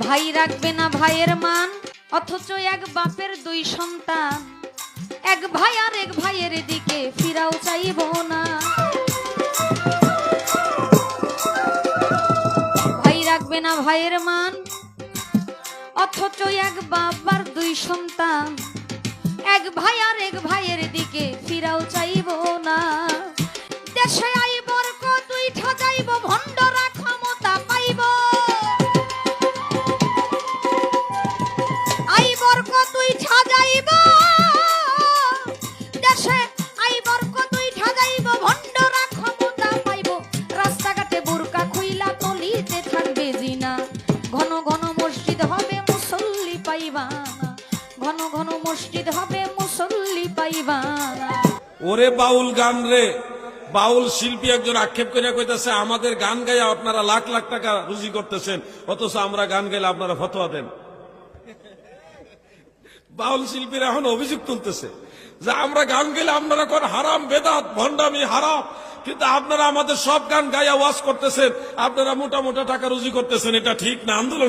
ভাই রাখবে না ভাইয়ের মান, অথচ এক বাপের দুই সন্তান। এক ভাই আর এক ভাইয়ের দিকে ফিরাও চাইব না। ভাই রাখবে না ভাইয়ের মান, অথচ এক বাবার দুই সন্তান। এক ভাই আর এক ভাইয়ের দিকে ফিরাও চাইব না। দেশে আইবর কতই ঠাজাইব, ভণ্ডরা ক্ষমতা পাইব। আইবর কতই ঠাজাইব, দেশে আইবর কতই ঠাজাইব, ভণ্ডরা ক্ষমতা পাইব। রাস্তাঘাটে বোরকা খুইলা তলিতে থাকবে জিনা। ঘন ঘন মসজিদ হবে মুসল্লি পাইবা না। ঘন ঘন মসজিদ হবে মুসল্লি পাইবা না। ওরে বাউল গান রে, বাউল শিল্পী একজন আক্ষেপ করে কইতাছে আমাদের গান গাইয়া আপনারা লাখ লাখ টাকা রুজি করতেছেন, অথচ আমরা গান গাইলে আপনারা ফতোয়া দেন। বাউল শিল্পীরা এখন অভিযোগ তুলতেছে যে আমরা গান গাইলে আপনারা কোন হারাম, বেদাত, ভণ্ডামি, হারাম, কিন্তু আপনারা আমাদের সব গান গাইয়া ওয়াজ করতেছেন, আপনারা মোটা মোটা টাকা রুজি করতেছেন, এটা ঠিক না? আন্দোলন